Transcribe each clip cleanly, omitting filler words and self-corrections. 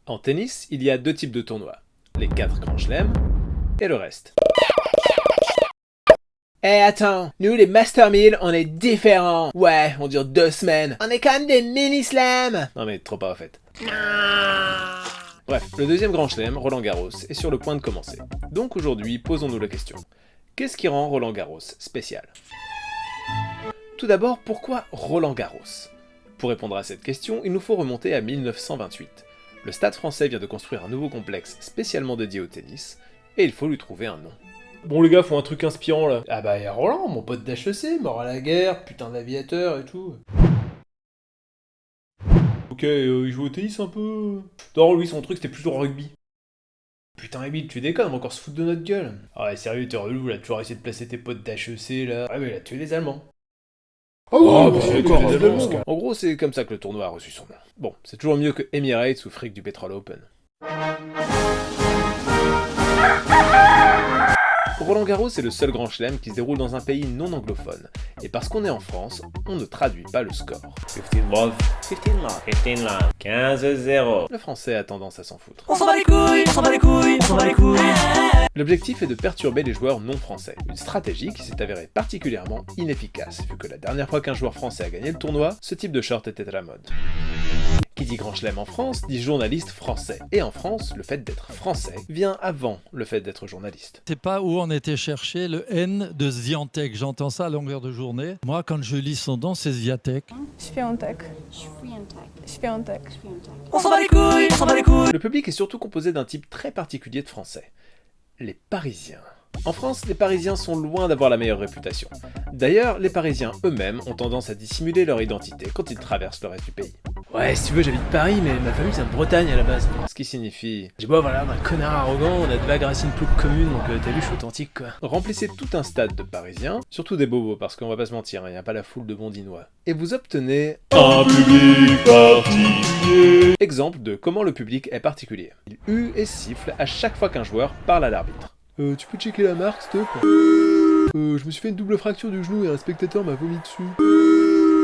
En tennis, il y a deux types de tournois. Les 4 grands chelems et le reste. Attends, nous les Master 1000, on est différents. Ouais, on dure 2 semaines. On est quand même des mini-slams. Non mais trop pas en fait. Bref, le deuxième grand chelem, Roland Garros, est sur le point de commencer. Donc aujourd'hui, posons-nous la question. Qu'est-ce qui rend Roland Garros spécial? Tout d'abord, pourquoi Roland Garros? Pour répondre à cette question, il nous faut remonter à 1928. Le Stade français vient de construire un nouveau complexe spécialement dédié au tennis, et il faut lui trouver un nom. Bon les gars, faut un truc inspirant là. Ah bah y'a Roland, mon pote d'HEC, mort à la guerre, putain d'aviateur et tout. Ok, il joue au tennis un peu. Non, lui son truc c'était plutôt le rugby. Putain Emile, tu déconnes, on va encore se foutre de notre gueule. Ah ouais, sérieux, t'es relou là, toujours essayer de placer tes potes d'HEC là. Ouais mais il a tué les Allemands. Oh, bah c'est d'accord, en gros, c'est comme ça que le tournoi a reçu son nom. Bon, c'est toujours mieux que Emirates ou fric du Petrol Open. Roland Garros est le seul grand chelem qui se déroule dans un pays non anglophone. Et parce qu'on est en France, on ne traduit pas le score. 15 love, 15 love, 15-0. Le français a tendance à s'en foutre. On s'en bat les couilles, on s'en bat les couilles, on s'en bat les couilles. L'objectif est de perturber les joueurs non français. Une stratégie qui s'est avérée particulièrement inefficace, vu que la dernière fois qu'un joueur français a gagné le tournoi, ce type de short était à la mode. Qui dit grand chelem en France, dit journaliste français. Et en France, le fait d'être français vient avant le fait d'être journaliste. C'est pas où on était chercher le N de Swiatek. J'entends ça à longueur de journée. Moi, quand je lis son nom, c'est Swiatek. Świątek. Świątek. On s'en bat les couilles, on s'en bat les couilles. Le public est surtout composé d'un type très particulier de Français. Les Parisiens. En France, les Parisiens sont loin d'avoir la meilleure réputation. D'ailleurs, les Parisiens eux-mêmes ont tendance à dissimuler leur identité quand ils traversent le reste du pays. Ouais, si tu veux, j'habite Paris, mais ma famille vient de Bretagne à la base. Ce qui signifie... J'ai beau avoir l'air d'un connard arrogant, on a de vagues racines plus communes, donc t'as vu, je suis authentique quoi. Remplissez tout un stade de Parisiens, surtout des bobos, parce qu'on va pas se mentir, y a pas la foule de bondinois. Et vous obtenez... un public particulier. Exemple de comment le public est particulier. Il hue et siffle à chaque fois qu'un joueur parle à l'arbitre. Tu peux checker la marque, s'il te plaît? Je me suis fait une double fracture du genou et un spectateur m'a vomi dessus.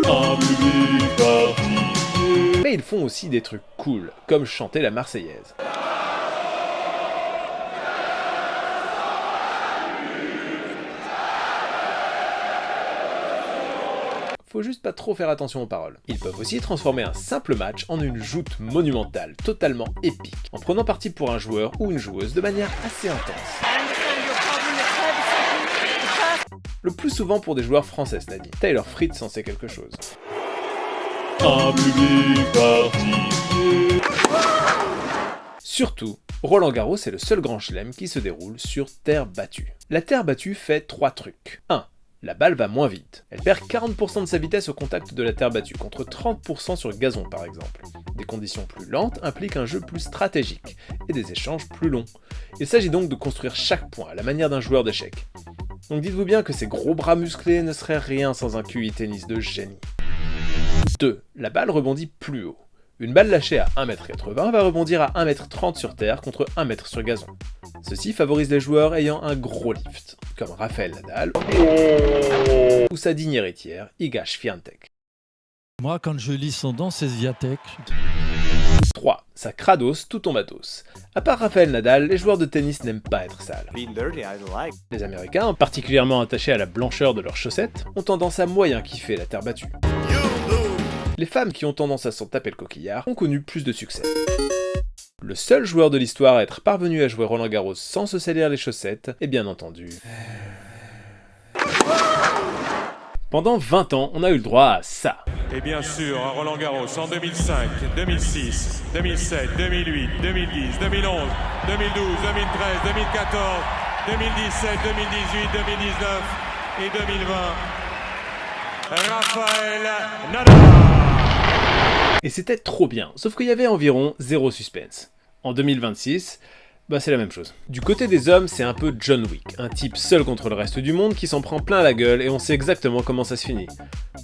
Un public particulier. Mais ils font aussi des trucs cool, comme chanter la Marseillaise. Faut juste pas trop faire attention aux paroles. Ils peuvent aussi transformer un simple match en une joute monumentale, totalement épique, en prenant parti pour un joueur ou une joueuse de manière assez intense. Le plus souvent pour des joueurs français, c'est-à-dire. Taylor Fritz en sait quelque chose. Un public particulier. Surtout, Roland Garros est le seul grand chelem qui se déroule sur terre battue. La terre battue fait 3 trucs. 1. La balle va moins vite. Elle perd 40% de sa vitesse au contact de la terre battue, contre 30% sur le gazon par exemple. Des conditions plus lentes impliquent un jeu plus stratégique, et des échanges plus longs. Il s'agit donc de construire chaque point à la manière d'un joueur d'échecs. Donc dites-vous bien que ces gros bras musclés ne seraient rien sans un QI tennis de génie. 2. La balle rebondit plus haut. Une balle lâchée à 1m80 va rebondir à 1m30 sur terre contre 1m sur gazon. Ceci favorise les joueurs ayant un gros lift, comme Rafael Nadal ou sa digne héritière, Iga Świątek. Moi, quand je lis son nom, c'est Swiatek. 3. Ça crados tout ton matos. À part Rafael Nadal, les joueurs de tennis n'aiment pas être sales. Les Américains, particulièrement attachés à la blancheur de leurs chaussettes, ont tendance à moyen kiffer la terre battue. Les femmes qui ont tendance à s'en taper le coquillard ont connu plus de succès. Le seul joueur de l'histoire à être parvenu à jouer Roland Garros sans se salir les chaussettes est bien entendu... Pendant 20 ans, on a eu le droit à ça. Et bien sûr, à Roland Garros en 2005, 2006, 2007, 2008, 2010, 2011, 2012, 2013, 2014, 2017, 2018, 2019 et 2020. Rafael Nadal. Et c'était trop bien, sauf qu'il y avait environ 0 suspense. En 2026, c'est la même chose. Du côté des hommes, c'est un peu John Wick, un type seul contre le reste du monde qui s'en prend plein la gueule et on sait exactement comment ça se finit.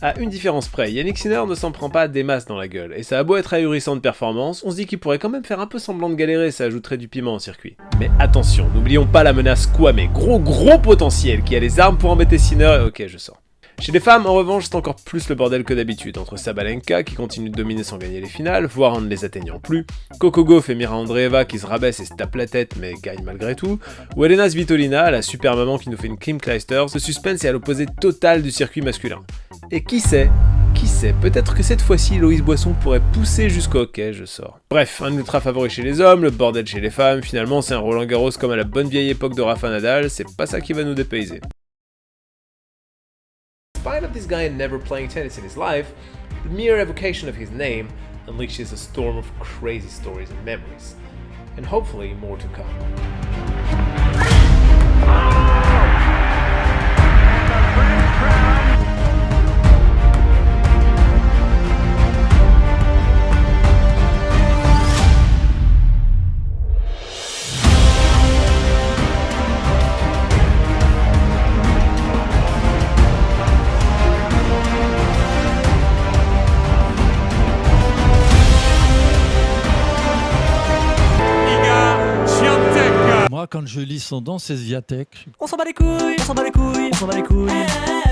À une différence près, Yannick Sinner ne s'en prend pas des masses dans la gueule, et ça a beau être ahurissant de performance, on se dit qu'il pourrait quand même faire un peu semblant de galérer, ça ajouterait du piment au circuit. Mais attention, n'oublions pas la menace Kwame, gros potentiel, qui a les armes pour embêter Sinner, ok je sors. Chez les femmes, en revanche, c'est encore plus le bordel que d'habitude, entre Sabalenka qui continue de dominer sans gagner les finales, voire en ne les atteignant plus, Coco Gauff et Mira Andreeva qui se rabaissent et se tapent la tête mais gagnent malgré tout, ou Elena Svitolina, la super maman qui nous fait une Kim Clijsters, ce suspense est à l'opposé total du circuit masculin. Et qui sait, peut-être que cette fois-ci Loïs Boisson pourrait pousser jusqu'au hockey, je sors. Bref, un ultra favori chez les hommes, le bordel chez les femmes, finalement c'est un Roland Garros comme à la bonne vieille époque de Rafa Nadal, c'est pas ça qui va nous dépayser. In spite of this guy never playing tennis in his life, the mere evocation of his name unleashes a storm of crazy stories and memories. And hopefully more to come. Moi, quand je lis son nom, c'est Swiatek. On s'en bat les couilles, on s'en bat les couilles, on s'en bat les couilles.